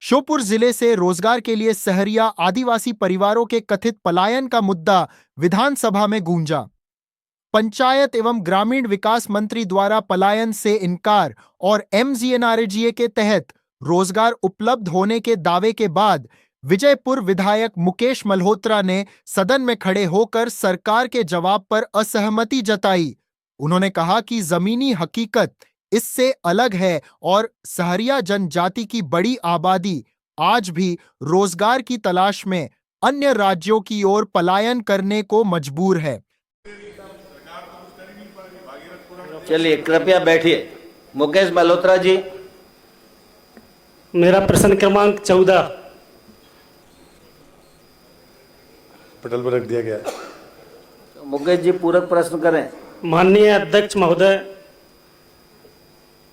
श्योपुर जिले से रोजगार के लिए सहरिया आदिवासी परिवारों के कथित पलायन का मुद्दा विधानसभा में गूंजा। पंचायत एवं ग्रामीण विकास मंत्री द्वारा पलायन से इनकार और एमजीएनआरजीए के तहत रोजगार उपलब्ध होने के दावे के बाद विजयपुर विधायक मुकेश मल्होत्रा ने सदन में खड़े होकर सरकार के जवाब पर असहमति जताई। उन्होंने कहा कि जमीनी हकीकत इससे अलग है और सहरिया जनजाति की बड़ी आबादी आज भी रोजगार की तलाश में अन्य राज्यों की ओर पलायन करने को मजबूर है। चलिए कृपया बैठिए। मुकेश मल्होत्रा जी। मेरा प्रश्न क्रमांक 14 पटल पर रख दिया गया है। तो मुकेश जी पूरक प्रश्न करें। माननीय अध्यक्ष महोदय,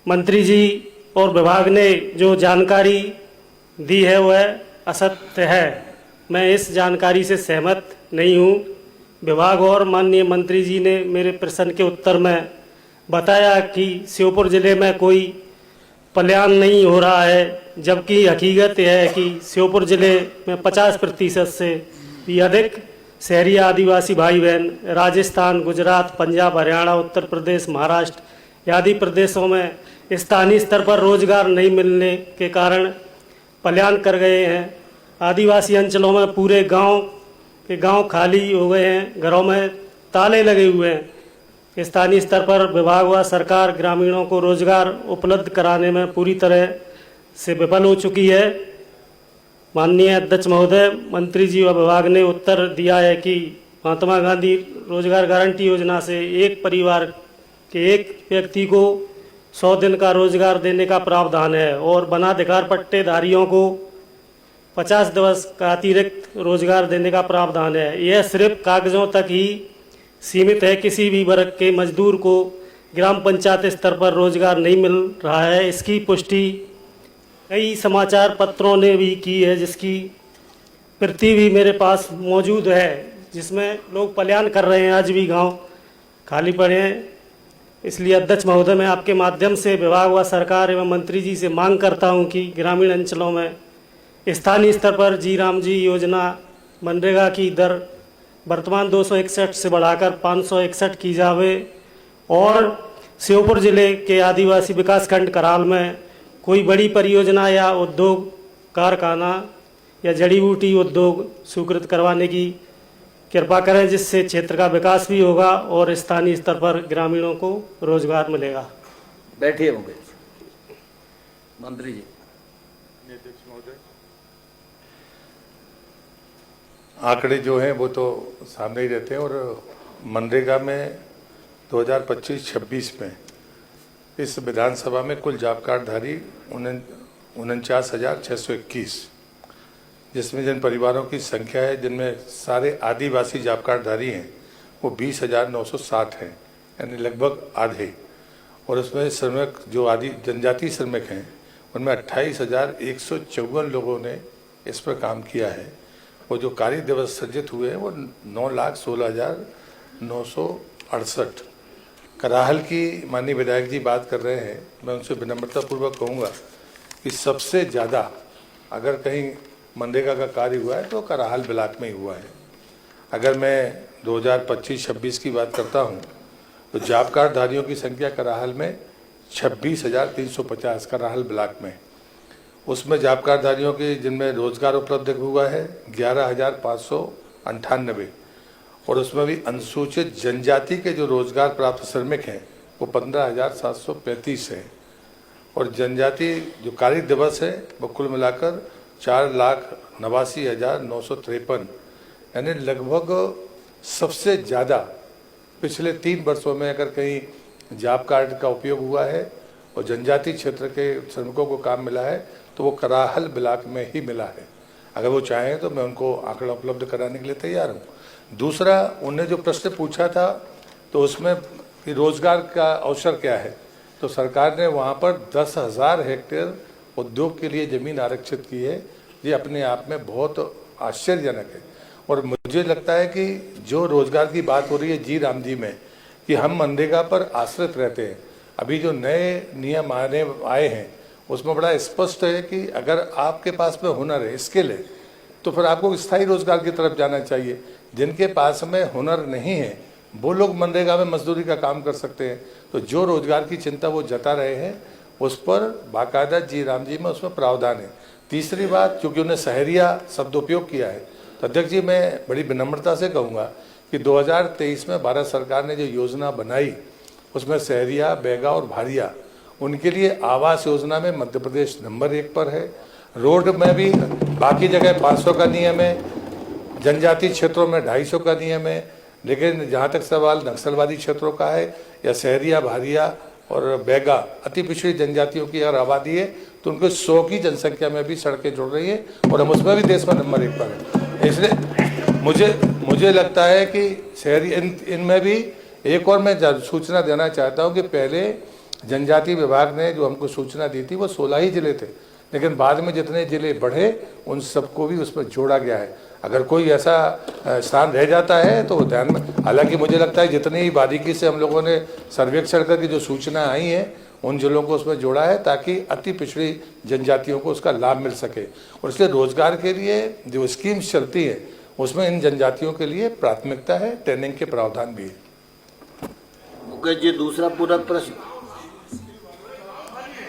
मंत्री जी और विभाग ने जो जानकारी दी है वह असत्य है। मैं इस जानकारी से सहमत नहीं हूँ। विभाग और माननीय मंत्री जी ने मेरे प्रश्न के उत्तर में बताया कि श्योपुर जिले में कोई पलायन नहीं हो रहा है, जबकि हकीकत यह है कि श्योपुर जिले में 50% से भी अधिक शहरी आदिवासी भाई बहन राजस्थान, गुजरात, पंजाब, हरियाणा, उत्तर प्रदेश, महाराष्ट्र आदि प्रदेशों में स्थानीय स्तर पर रोजगार नहीं मिलने के कारण पलायन कर गए हैं। आदिवासी अंचलों में पूरे गांव खाली हो गए हैं, घरों में ताले लगे हुए हैं। स्थानीय स्तर पर विभाग व सरकार ग्रामीणों को रोजगार उपलब्ध कराने में पूरी तरह से विफल हो चुकी है। माननीय अध्यक्ष महोदय, मंत्री जी व विभाग ने उत्तर दिया है कि महात्मा गांधी रोजगार गारंटी योजना से एक परिवार के एक व्यक्ति को 100 दिन का रोजगार देने का प्रावधान है और वनाधिकार पट्टेधारियों को 50 दिवस का अतिरिक्त रोजगार देने का प्रावधान है। यह सिर्फ कागजों तक ही सीमित है। किसी भी वर्ग के मजदूर को ग्राम पंचायत स्तर पर रोजगार नहीं मिल रहा है। इसकी पुष्टि कई समाचार पत्रों ने भी की है, जिसकी प्रति भी मेरे पास मौजूद है, जिसमें लोग पलायन कर रहे हैं, आज भी गांव खाली पड़े हैं। इसलिए अध्यक्ष महोदय, मैं आपके माध्यम से विभाग व सरकार एवं मंत्री जी से मांग करता हूं कि ग्रामीण अंचलों में स्थानीय स्तर पर जी राम जी योजना मनरेगा की दर वर्तमान 261 से बढ़ाकर 561 की जावे और श्योपुर जिले के आदिवासी विकास खंड कराल में कोई बड़ी परियोजना या उद्योग कारखाना या जड़ी बूटी उद्योग स्वीकृत करवाने की कृपा करें, जिससे क्षेत्र का विकास भी होगा और स्थानीय स्तर पर ग्रामीणों को रोजगार मिलेगा। बैठिए मुकेश मंत्री जी। आंकड़े जो हैं वो तो सामने ही रहते हैं और मनरेगा में 2025-26 में इस विधानसभा में कुल जॉब कार्डधारी 49,621, जिसमें जिन परिवारों की संख्या है जिनमें सारे आदिवासी जॉब कार्डधारी हैं वो 20,960 हैं, यानी लगभग आधे। और उसमें श्रमिक जो जनजातीय श्रमिक हैं उनमें 28,154 लोगों ने इस पर काम किया है। वो जो कार्य दिवस सृजित हुए हैं वो 9,16,968। कराहल की माननीय विधायक जी बात कर रहे हैं, मैं उनसे विनम्रतापूर्वक कहूँगा कि सबसे ज़्यादा अगर कहीं मनरेगा का कार्य हुआ है तो कराहल ब्लॉक में ही हुआ है। अगर मैं 2025-26 की बात करता हूँ तो जॉब कार्डधारियों की संख्या कराहल में 26,350 कराहल ब्लॉक में। उसमें जॉब कार्डधारियों की जिनमें रोजगार उपलब्ध हुआ है 11,598 और उसमें भी अनुसूचित जनजाति के जो रोजगार प्राप्त श्रमिक हैं वो 15,735 हैं और जनजाति जो कार्य दिवस है वो कुल मिलाकर 4,89,953, यानी लगभग सबसे ज़्यादा पिछले 3 वर्षों में अगर कहीं जॉब कार्ड का उपयोग हुआ है और जनजातीय क्षेत्र के श्रमिकों को काम मिला है तो वो कराहल ब्लॉक में ही मिला है। अगर वो चाहें तो मैं उनको आंकड़ा उपलब्ध कराने के लिए तैयार हूँ। दूसरा, उन्हें जो प्रश्न पूछा था तो उसमें कि रोजगार का अवसर क्या है, तो सरकार ने वहाँ पर 10,000 हेक्टेयर उद्योग के लिए ज़मीन आरक्षित की है। ये अपने आप में बहुत आश्चर्यजनक है और मुझे लगता है कि जो रोजगार की बात हो रही है जी राम जी में कि हम मनरेगा पर आश्रित रहते हैं, अभी जो नए नियम आए हैं उसमें बड़ा स्पष्ट है कि अगर आपके पास में हुनर है, स्किल है, तो फिर आपको स्थायी रोजगार की तरफ जाना चाहिए। जिनके पास में हुनर नहीं है वो लोग मनरेगा में मजदूरी का काम कर सकते हैं। तो जो रोजगार की चिंता वो जता रहे हैं उस पर बाकायदा जी राम जी में उसमें प्रावधान है। तीसरी बात, क्योंकि उन्हें शहरिया शब्द उपयोग किया है, तो अध्यक्ष जी मैं बड़ी विनम्रता से कहूँगा कि 2023 में भारत सरकार ने जो योजना बनाई उसमें शहरिया, बैगा और भारिया, उनके लिए आवास योजना में मध्य प्रदेश नंबर 1 पर है। रोड में भी बाकी जगह 500 का नियम है, जनजातीय क्षेत्रों में 250 का नियम है, लेकिन जहाँ तक सवाल नक्सलवादी क्षेत्रों का है या शहरिया, भारिया और बैगा अति पिछड़ी जनजातियों की अगर आबादी है तो उनको 100 की जनसंख्या में भी सड़कें जुड़ रही हैं और हम उसमें भी देश में नंबर 1 पर है। इसलिए मुझे लगता है कि शहरी इनमें भी एक और मैं सूचना देना चाहता हूँ कि पहले जनजातीय विभाग ने जो हमको सूचना दी थी वो 16 ही जिले थे, लेकिन बाद में जितने जिले बढ़े उन सबको भी उसमें जोड़ा गया है। अगर कोई ऐसा स्थान रह जाता है तो ध्यान में, हालांकि मुझे लगता है जितनी ही बारीकी से हम लोगों ने सर्वेक्षण करके जो सूचना आई है उन जिलों को उसमें जोड़ा है ताकि अति पिछड़ी जनजातियों को उसका लाभ मिल सके। और इसलिए रोजगार के लिए जो स्कीम्स चलती है उसमें इन जनजातियों के लिए प्राथमिकता है, ट्रेनिंग के प्रावधान भी है। मुकेश जी, दूसरा पूरक प्रश्न।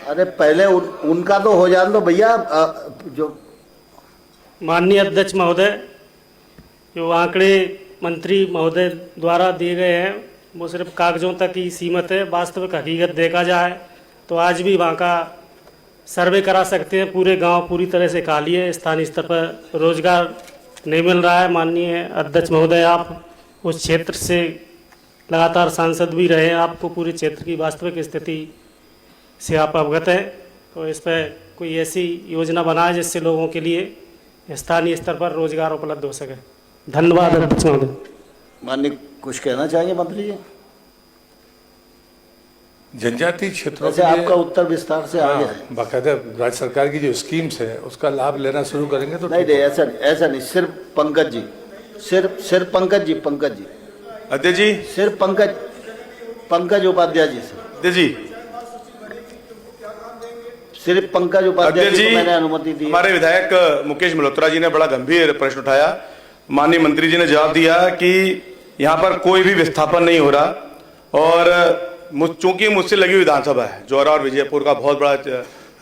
अरे पहले उनका तो हो जाने दो भैया। जो माननीय अध्यक्ष महोदय, जो आंकड़े मंत्री महोदय द्वारा दिए गए हैं वो सिर्फ कागजों तक ही सीमित है। वास्तविक हकीकत देखा जाए तो आज भी वहाँ का सर्वे करा सकते हैं, पूरे गांव पूरी तरह से खाली है, स्थानीय स्तर पर रोजगार नहीं मिल रहा है। माननीय अध्यक्ष महोदय, आप उस क्षेत्र से लगातार सांसद भी रहे हैं, आपको पूरे क्षेत्र की वास्तविक स्थिति से आप अवगत हैं, तो इस पर कोई ऐसी योजना बनाए जिससे लोगों के लिए स्थानीय स्तर पर रोजगार उपलब्ध हो सके। धन्यवाद अध्यक्ष महोदय। माननीय कुछ कहना चाहेंगे मंत्री जी? जनजातीय क्षेत्रों वैसे आपका उत्तर विस्तार से आ गया है। बाकायदा राज्य सरकार की जो स्कीम्स है उसका लाभ लेना शुरू करेंगे तो नहीं, ऐसा नहीं। सिर्फ पंकज जी, सिर्फ पंकज जी अध्यक्ष जी, सिर्फ पंकज उपाध्याय जी से, अध्यक्ष जी, सिर्फ पंकज उपाध्याय जी को मैंने अनुमति दी। हमारे विधायक मुकेश मल्होत्रा जी ने बड़ा गंभीर प्रश्न उठाया। माननीय मंत्री जी ने जवाब दिया कि यहाँ पर कोई भी विस्थापन नहीं हो रहा और चूंकि मुझसे लगी हुई विधानसभा है, जौरा और विजयपुर का बहुत बड़ा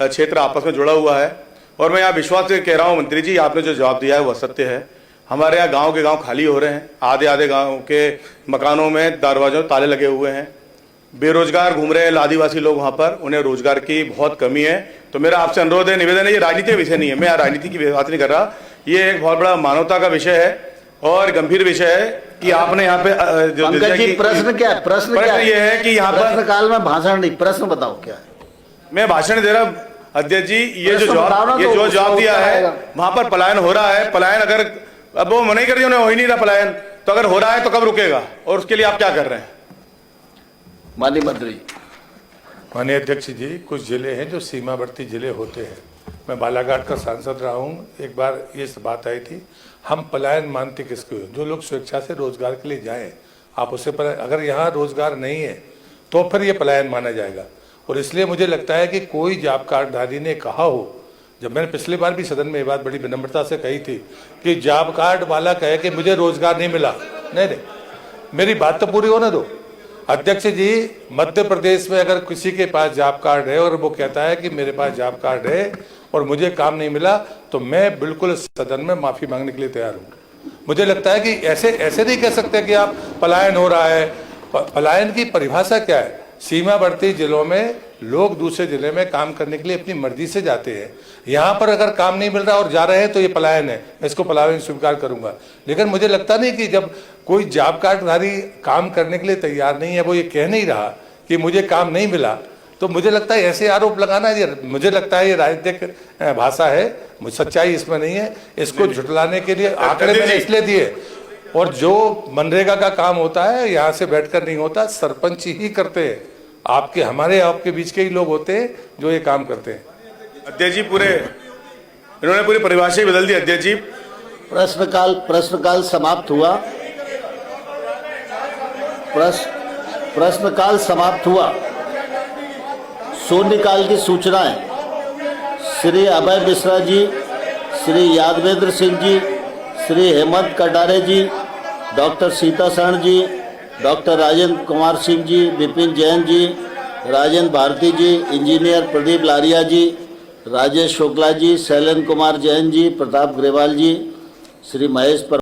क्षेत्र आपस में जुड़ा हुआ है और मैं यहाँ विश्वास से कह रहा हूँ मंत्री जी, आपने जो जवाब दिया है वह सत्य है। हमारे यहाँ गांव के गांव खाली हो रहे हैं, आधे गांव के मकानों में दरवाजों ताले लगे हुए हैं, बेरोजगार घूम रहे हैं आदिवासी लोग वहाँ पर, उन्हें रोजगार की बहुत कमी है। तो मेरा आपसे अनुरोध है, निवेदन है, ये राजनीतिक विषय नहीं है, मैं राजनीति की बात नहीं कर रहा, ये एक बहुत बड़ा मानवता का विषय है और गंभीर विषय है कि आपने यहाँ पे पंकज जी, प्रश्न क्या है? प्रश्न क्या है? ये है कि यहाँ पर प्रश्न काल में भाषण नहीं, प्रश्न बताओ क्या है। मैं भाषण दे रहा हूँ अध्यक्ष जी, ये जो जवाब दिया है वहां पर पलायन हो रहा है। पलायन अगर अब वो मना कर दिया, उन्हें हो ही नहीं रहा पलायन, तो अगर हो रहा है तो कब रुकेगा और उसके लिए आप क्या कर रहे हैं? माननीय मंत्री। माननीय अध्यक्ष जी, कुछ जिले हैं जो सीमावर्ती जिले होते हैं। मैं बालाघाट का सांसद रहा हूँ, एक बार ये बात आई थी, हम पलायन मानते किसको? जो लोग स्वेच्छा से रोजगार के लिए जाएं, आप उससे अगर यहाँ रोजगार नहीं है तो फिर ये पलायन माना जाएगा। और इसलिए मुझे लगता है कि कोई जॉब कार्डधारी ने कहा हो, जब मैंने पिछली बार भी सदन में ये बात बड़ी विनम्रता से कही थी कि जॉब कार्ड वाला कहे कि मुझे रोजगार नहीं मिला, नहीं, मेरी बात तो पूरी होने दो। अध्यक्ष जी, मध्य प्रदेश में अगर किसी के पास जॉब कार्ड है और वो कहता है कि मेरे पास जॉब कार्ड है और मुझे काम नहीं मिला, तो मैं बिल्कुल सदन में माफी मांगने के लिए तैयार हूँ। मुझे लगता है कि ऐसे नहीं कह सकते कि आप पलायन हो रहा है। पलायन की परिभाषा क्या है? सीमावर्ती जिलों में लोग दूसरे जिले में काम करने के लिए अपनी मर्जी से जाते हैं, यहाँ पर अगर काम नहीं मिल रहा और जा रहे हैं तो ये पलायन है, मैं इसको पलायन स्वीकार करूंगा। लेकिन मुझे लगता नहीं कि जब कोई जॉब कार्डधारी काम करने के लिए तैयार नहीं है, वो ये कह नहीं रहा कि मुझे काम नहीं मिला, तो मुझे लगता है ऐसे आरोप लगाना, मुझे लगता है ये राजनीतिक भाषा है, सच्चाई इसमें नहीं है। इसको झुटलाने के लिए आंकड़े मैंने इसलिए दिए। और जो मनरेगा का काम होता है यहाँ से बैठकर नहीं होता, सरपंच ही करते हैं, आपके बीच के ही लोग होते हैं जो ये काम करते हैं। अध्यक्ष जी, इन्होंने पूरी परिभाषा ही बदल दी। अध्यक्ष जी, प्रश्नकाल समाप्त हुआ। प्रश्नकाल समाप्त हुआ। शून्यकाल की सूचनाएं। श्री अभय मिश्रा जी, श्री यादवेंद्र सिंह जी, श्री हेमंत कटारे जी, डॉक्टर सीता शरण जी, डॉक्टर राजेंद्र कुमार सिंह जी, विपिन जैन जी, राजेंद्र भारती जी, इंजीनियर प्रदीप लारिया जी, राजेश शुक्ला जी, शैलेंद्र कुमार जैन जी, प्रताप ग्रेवाल जी, श्री महेश